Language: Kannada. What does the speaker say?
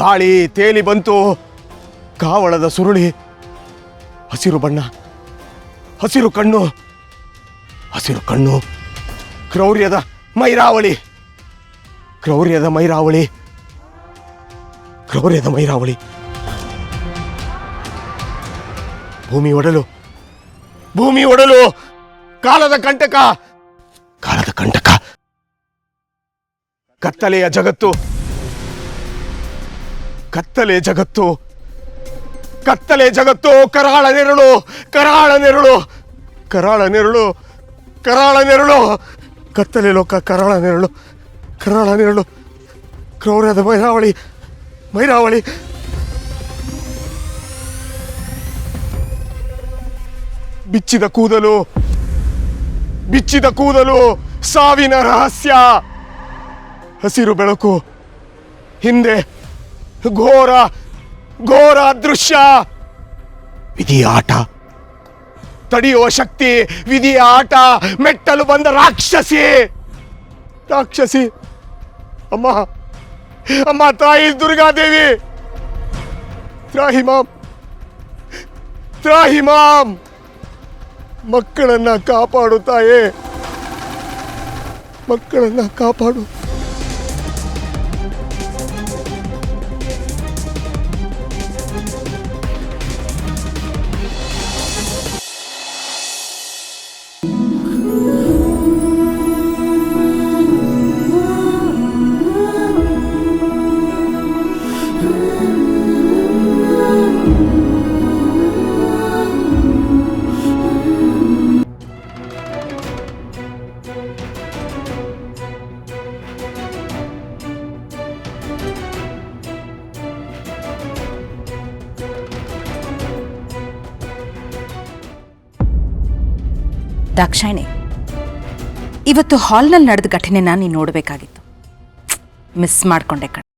ಗಾಳಿ ತೇಲಿ ಬಂತು, ಕಾವಳದ ಸುರುಳಿ, ಹಸಿರು ಬಣ್ಣ, ಹಸಿರು ಕಣ್ಣು, ಹಸಿರು ಕಣ್ಣು, ಕ್ರೌರ್ಯದ ಮೈರಾವಳಿ, ಕ್ರೌರ್ಯದ ಮೈರಾವಳಿ, ಕ್ರೌರ್ಯದ ಮೈರಾವಳಿ. ಭೂಮಿ ಒಡಲು, ಭೂಮಿ ಒಡಲು, ಕಾಲದ ಕಂಟಕ, ಕಾಲದ ಕಂಟಕ, ಕತ್ತಲೆಯ ಜಗತ್ತು, ಕತ್ತಲೆ ಜಗತ್ತು, ಕತ್ತಲೆ ಜಗತ್ತು, ಕರಾಳ ನೆರಳು, ಕರಾಳ ನೆರಳು, ಕರಾಳ ನೆರಳು, ಕರಾಳ ನೆರಳು, ಕತ್ತಲೆ ಲೋಕ, ಕರಾಳ ನೆರಳು, ಕರಾಳ ನೆರಳು, ಕ್ರೌರ್ಯದ ಮೈರಾವಳಿ, ಮೈರಾವಳಿ. ಬಿಚ್ಚಿದ ಕೂದಲು, ಬಿಚ್ಚಿದ ಕೂದಲು, ಸಾವಿನ ರಹಸ್ಯ, ಹಸಿರು ಬೆಳಕು, ಹಿಂದೆ ಘೋರ ಘೋರ ದೃಶ್ಯ, ವಿಧಿಯ ಆಟ, ತಡೆಯುವ ಶಕ್ತಿ, ವಿಧಿಯ ಆಟ, ಮೆಟ್ಟಲು ಬಂದ ರಾಕ್ಷಸಿ, ರಾಕ್ಷಸಿ, ಅಮ್ಮ, ಅಮ್ಮ, ತಾಯಿ ದುರ್ಗಾದೇವಿ, ತ್ರಾಹಿಮಾಮ್, ತ್ರಾಹಿಮಾಮ್, ಮಕ್ಕಳನ್ನ ಕಾಪಾಡು ತಾಯೇ, ಮಕ್ಕಳನ್ನ ಕಾಪಾಡು. ದಾಕ್ಷಾಯಿಣಿ, ಇವತ್ತು ಹಾಲ್ನಲ್ಲಿ ನಡೆದ ಘಟನೆನ ನೀನು ನೋಡಬೇಕಾಗಿತ್ತು, ಮಿಸ್ ಮಾಡ್ಕೊಂಡೆ ಕಣೆ.